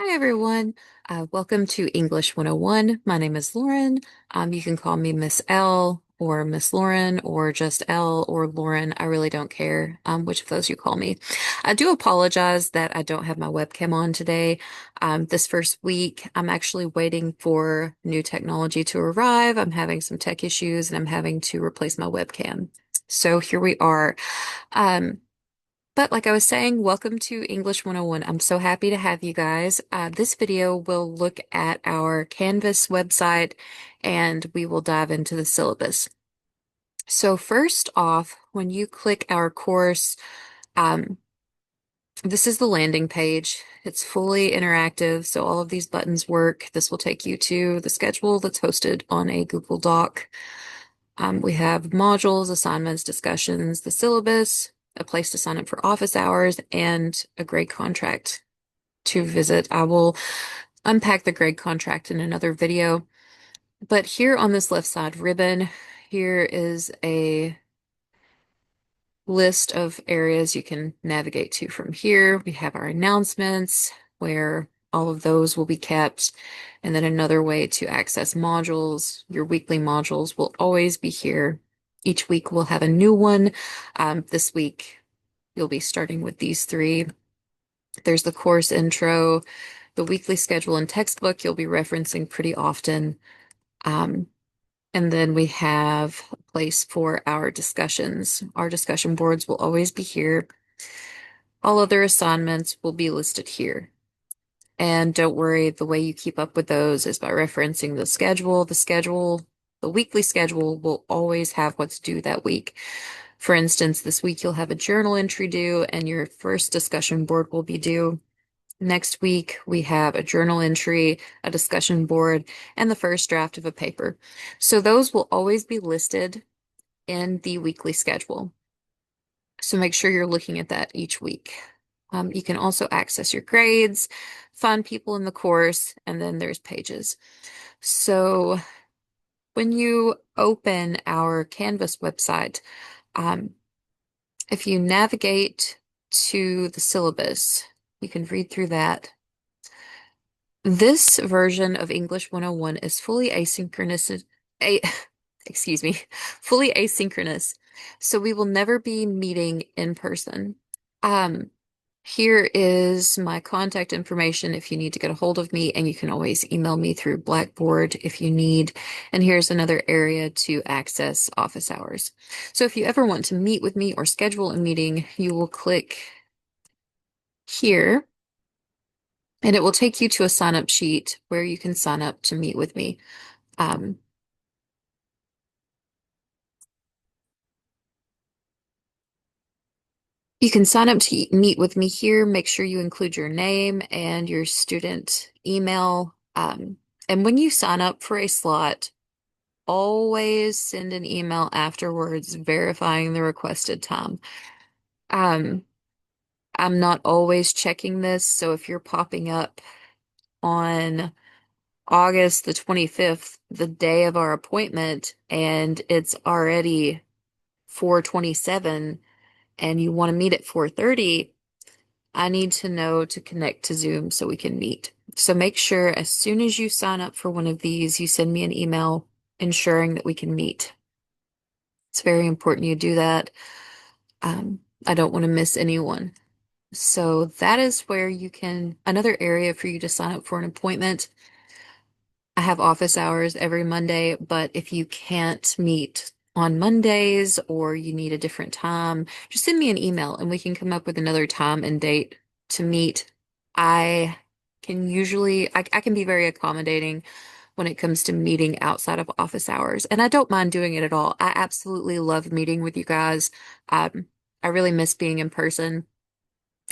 Hi, everyone. Welcome to English 101. My name is Lauren. You can call me Miss L or Miss Lauren or just L or Lauren. I really don't care which of those you call me. I do apologize that I don't have my webcam on today. This first week, I'm actually waiting for new technology to arrive. I'm having some tech issues and I'm having to replace my webcam. So here we are. Um, but like I was saying, welcome to English 101. I'm so happy to have you guys. This video will look at our Canvas website and we will dive into the syllabus. So first off, when you click our course, um, this is the landing page. It's fully interactive, so all of these buttons work. This will take you to the schedule that's hosted on a Google Doc. We have modules, assignments, discussions, the syllabus, a place to sign up for office hours, and a grade contract to visit. I will unpack the grade contract in another video. But here on this left side ribbon, here is a list of areas you can navigate to from here. We have our announcements where all of those will be kept. And then another way to access modules, your weekly modules will always be here. Each week we'll have a new one. This week you'll be starting with these three. There's the course intro, the weekly schedule and textbook you'll be referencing pretty often. Um, and then we have a place for our discussions. Our discussion boards will always be here. All other assignments will be listed here. And don't worry, the way you keep up with those is by referencing the schedule. The weekly schedule will always have what's due that week. For instance, this week you'll have a journal entry due and your first discussion board will be due. Next week, we have a journal entry, a discussion board, and the first draft of a paper. So those will always be listed in the weekly schedule. So make sure you're looking at that each week. You can also access your grades, find people in the course, and then there's pages. So when you open our Canvas website, um, if you navigate to the syllabus, you can read through that. This version of English 101 is fully asynchronous, a, excuse me, fully asynchronous. So we will never be meeting in person. Um, Here is my contact information if you need to get a hold of me, and you can always email me through Blackboard if you need. And here's another area to access office hours. So if you ever want to meet with me or schedule a meeting, you will click here. And it will take you to a sign up sheet where you can sign up to meet with me. Um, you can sign up to meet with me here. Make sure you include your name and your student email. And when you sign up for a slot, always send an email afterwards verifying the requested time. Um, I'm not always checking this, so if you're popping up on August the 25th, the day of our appointment, and it's already 4:27 and you want to meet at 4:30, I need to know to connect to Zoom so we can meet. So make sure as soon as you sign up for one of these, you send me an email ensuring that we can meet. It's very important you do that. I don't want to miss anyone. So that is where you can, another area for you to sign up for an appointment. I have office hours every Monday, but if you can't meet on Mondays or you need a different time, just send me an email and we can come up with another time and date to meet. I I can be very accommodating when it comes to meeting outside of office hours, and I don't mind doing it at all. I absolutely love meeting with you guys. I really miss being in person.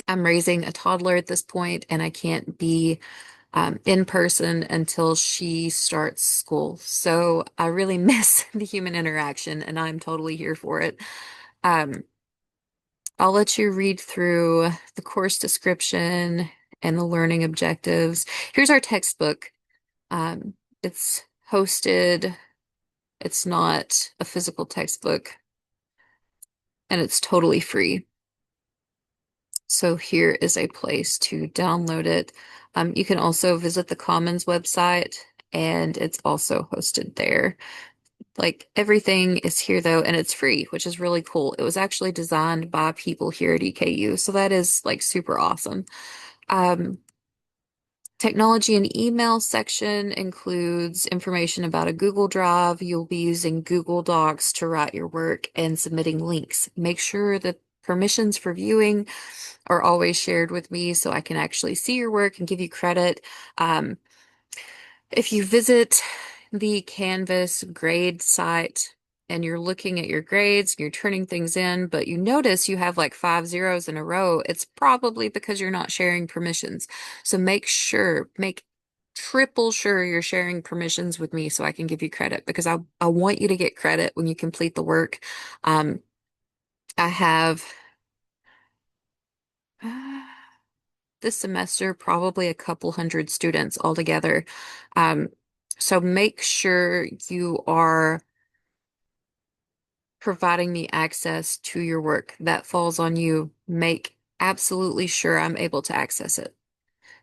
I'm raising a toddler at this point, and I can't be in person until she starts school. So I really miss the human interaction, and I'm totally here for it. Um, I'll let you read through the course description and the learning objectives. Here's our textbook. It's hosted, it's not a physical textbook, and it's totally free. So here is a place to download it. You can also visit the Commons website, and it's also hosted there. Like everything is here though, and it's free, which is really cool. It was actually designed by people here at EKU, so that is like super awesome. Um, Technology and email section includes information about a Google Drive. You'll be using Google Docs to write your work and submitting links. Make sure that permissions for viewing are always shared with me so I can actually see your work and give you credit. Um, if you visit the Canvas grade site and you're looking at your grades, you're turning things in, but you notice you have like 5 zeros in a row, it's probably because you're not sharing permissions. So make triple sure you're sharing permissions with me so I can give you credit because I want you to get credit when you complete the work. Um, I have this semester probably a couple hundred students altogether. Um, so make sure you are providing me access to your work. That falls on you. Make absolutely sure I'm able to access it.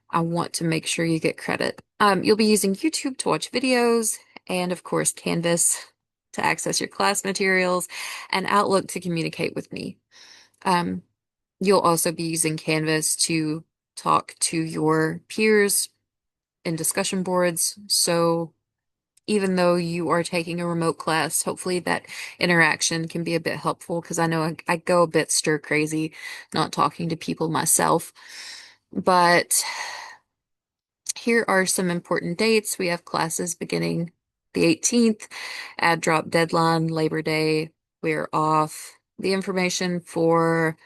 I want to make sure you get credit. You'll be using YouTube to watch videos, and of course, Canvas to access your class materials, and Outlook to communicate with me. Um, you'll also be using Canvas to talk to your peers in discussion boards. So even though you are taking a remote class, hopefully that interaction can be a bit helpful because I know I go a bit stir crazy not talking to people myself. But here are some important dates. We have classes beginning the 18th, add drop deadline, Labor Day. We're off. The information for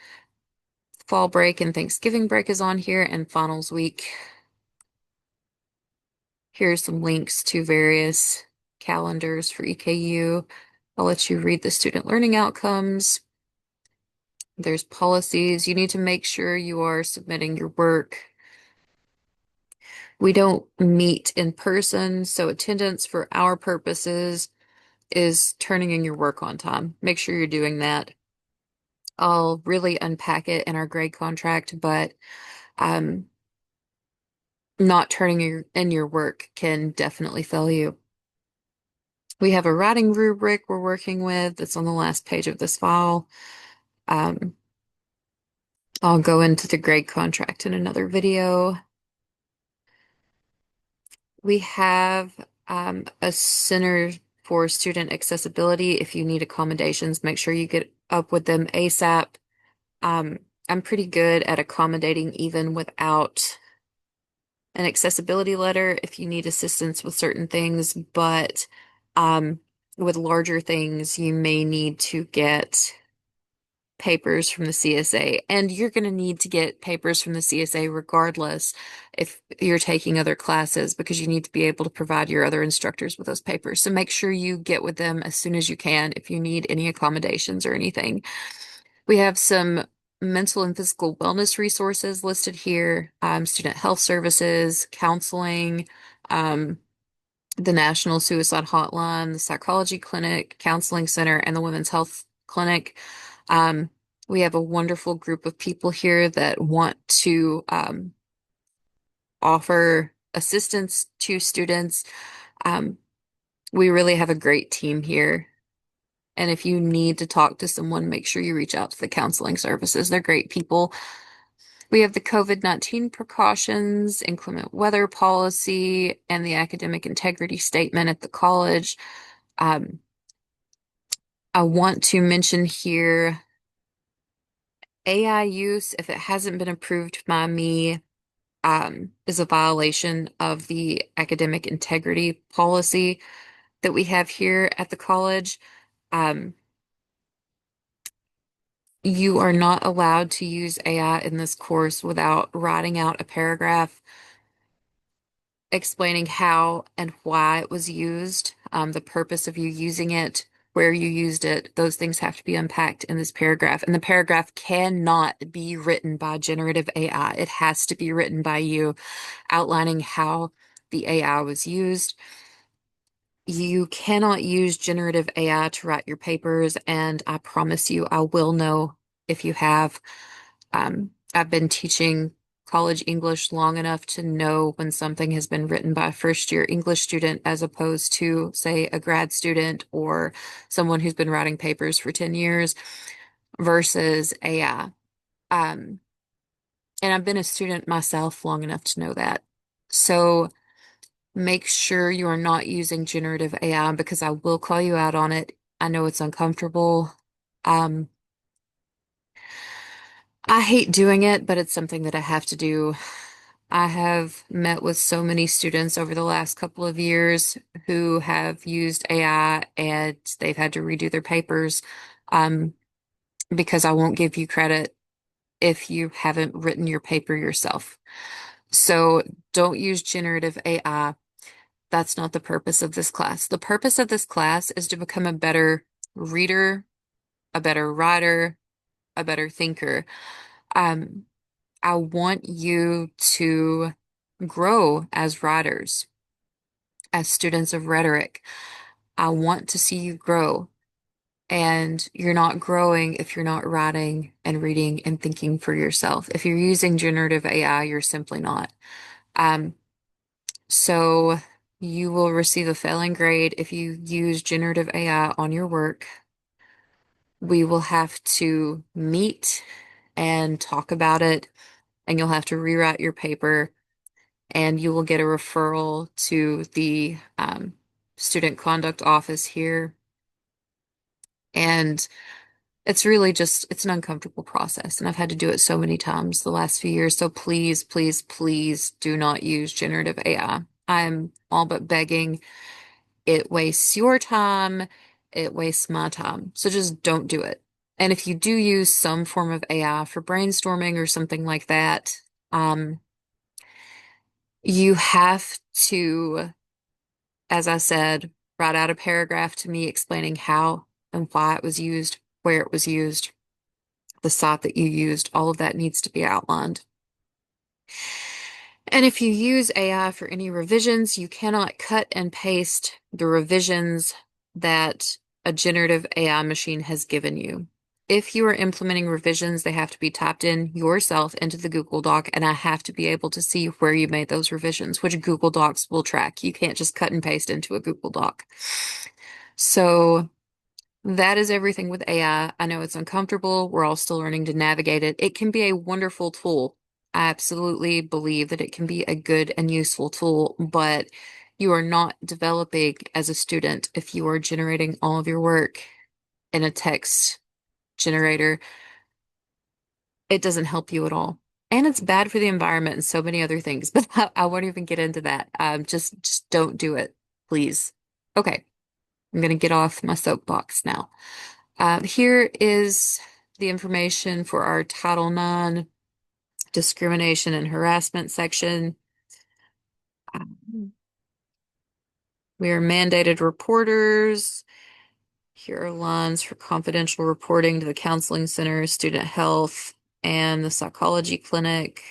fall break and Thanksgiving break is on here, and finals week. Here's some links to various calendars for EKU. I'll let you read the student learning outcomes. There's policies. You need to make sure you are submitting your work. We don't meet in person, so attendance for our purposes is turning in your work on time. Make sure you're doing that. I'll really unpack it in our grade contract, but um, not in your work can definitely fail you. We have a writing rubric we're working with that's on the last page of this file. Um, I'll go into the grade contract in another video. We have a center for student accessibility. If you need accommodations, make sure you get up with them ASAP. Um, I'm pretty good at accommodating even without an accessibility letter if you need assistance with certain things, but um, with larger things, you may need to get papers from the CSA, and you're going to need to get papers from the CSA regardless if you're taking other classes because you need to be able to provide your other instructors with those papers. So make sure you get with them as soon as you can if you need any accommodations or anything. We have some mental and physical wellness resources listed here, student health services, counseling, um, the National Suicide Hotline, the Psychology Clinic, Counseling Center, and the Women's Health Clinic. Um, we have a wonderful group of people here that want to offer assistance to students. Um, we really have a great team here. And if you need to talk to someone, make sure you reach out to the counseling services. They're great people. We have the COVID-19 precautions, inclement weather policy, and the academic integrity statement at the college. Um, I want to mention here AI use, if it hasn't been approved by me, is a violation of the academic integrity policy that we have here at the college. Um, you are not allowed to use AI in this course without writing out a paragraph explaining how and why it was used, the purpose of you using it, where you used it. Those things have to be unpacked in this paragraph. And the paragraph cannot be written by generative AI. It has to be written by you, outlining how the AI was used. You cannot use generative AI to write your papers, and I promise you, I will know if you have. I've been teaching college English long enough to know when something has been written by a first year English student as opposed to, say, a grad student or someone who's been writing papers for 10 years versus AI. Um, and I've been a student myself long enough to know that. So make sure you are not using generative AI because I will call you out on it. I know it's uncomfortable. Um, I hate doing it, but it's something that I have to do. I have met with so many students over the last couple of years who have used AI and they've had to redo their papers, um, because I won't give you credit if you haven't written your paper yourself. So don't use generative AI. That's not the purpose of this class. The purpose of this class is to become a better reader, a better writer, a better thinker. Um, I want you to grow as writers, as students of rhetoric. I want to see you grow. And you're not growing if you're not writing and reading and thinking for yourself. If you're using generative AI, you're simply not. Um, so you will receive a failing grade if you use generative AI on your work. We will have to meet and talk about it, and you'll have to rewrite your paper, and you will get a referral to the student conduct office here. And it's really just, it's an uncomfortable process. And I've had to do it so many times the last few years. So please, please, please do not use generative AI. I'm all but begging. It wastes your time. It wastes my time. So just don't do it. And if you do use some form of AI for brainstorming or something like that, um, you have to, as I said, write out a paragraph to me explaining how and why it was used, where it was used, the site that you used. All of that needs to be outlined. And if you use AI for any revisions, you cannot cut and paste the revisions that a generative AI machine has given you. If you are implementing revisions, they have to be typed in yourself into the Google Doc, and I have to be able to see where you made those revisions, which Google Docs will track. You can't just cut and paste into a Google Doc. So that is everything with AI. I know it's uncomfortable. We're all still learning to navigate it. It can be a wonderful tool. I absolutely believe that it can be a good and useful tool, but you are not developing as a student if you are generating all of your work in a text generator. It doesn't help you at all. And it's bad for the environment and so many other things, but I won't even get into that. Just don't do it, please. Okay, I'm gonna get off my soapbox now. Here is the information for our Title IX discrimination and harassment section. We are mandated reporters. Here are lines for confidential reporting to the counseling center, student health, and the psychology clinic.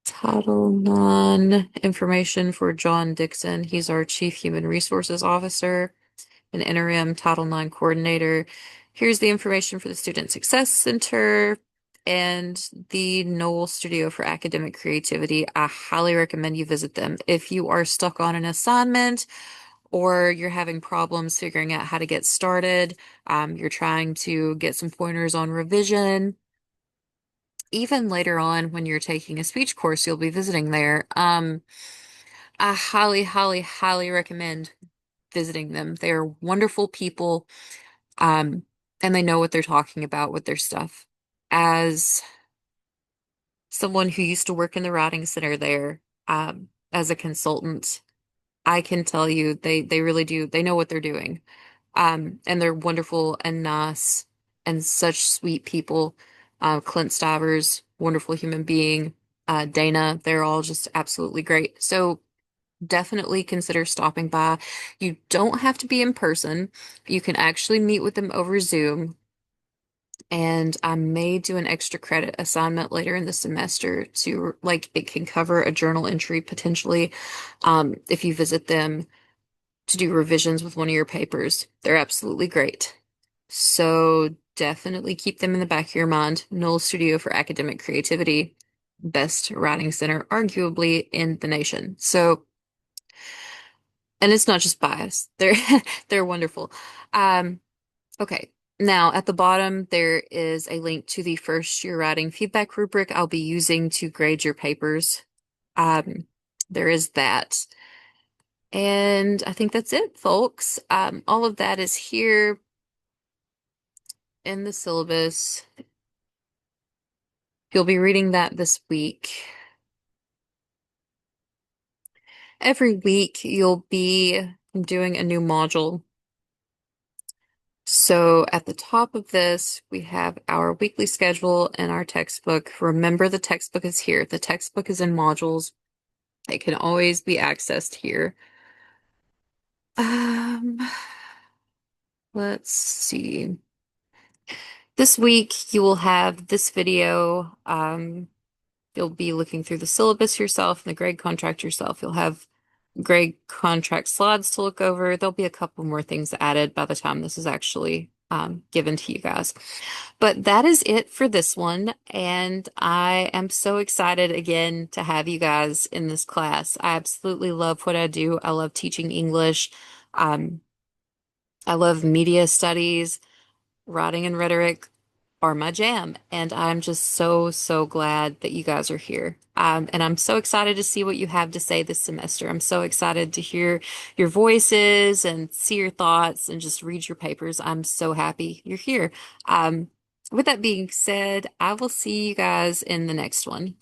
Title IX information for John Dixon. He's our Chief Human Resources Officer, an interim Title IX coordinator. Here's the information for the Student Success Center and the Knoll Studio for Academic Creativity. I highly recommend you visit them. If you are stuck on an assignment or you're having problems figuring out how to get started, you're trying to get some pointers on revision, even later on when you're taking a speech course, you'll be visiting there. I highly, highly, highly recommend visiting them. They're wonderful people. Um, and they know what they're talking about with their stuff. As someone who used to work in the writing center there, as a consultant, I can tell you they really do. They know what they're doing. And they're wonderful and nice and such sweet people. Clint Stivers, wonderful human being. Dana, they're all just absolutely great. So definitely consider stopping by. You don't have to be in person. You can actually meet with them over Zoom. And I may do an extra credit assignment later in the semester to like it can cover a journal entry potentially, if you visit them to do revisions with one of your papers. They're absolutely great. So definitely keep them in the back of your mind. Noel Studio for Academic Creativity, best writing center, arguably in the nation. So, and it's not just bias. They're they're wonderful. Um, okay. Now, at the bottom, there is a link to the first year writing feedback rubric I'll be using to grade your papers. Um, there is that. And I think that's it, folks. All of that is here in the syllabus. You'll be reading that this week. Every week, you'll be doing a new module. So at the top of this, we have our weekly schedule and our textbook. Remember, the textbook is here. The textbook is in modules. It can always be accessed here. Um, let's see. This week, you will have this video. You'll be looking through the syllabus yourself and the grade contract yourself. You'll have grade contract slides to look over. There'll be a couple more things added by the time this is actually given to you guys. But that is it for this one. And I am so excited again to have you guys in this class. I absolutely love what I do. I love teaching English. Um, I love media studies. Writing and rhetoric are my jam, and I'm just so, so glad that you guys are here. And I'm so excited to see what you have to say this semester. I'm so excited to hear your voices and see your thoughts and just read your papers. I'm so happy you're here. With that being said, I will see you guys in the next one.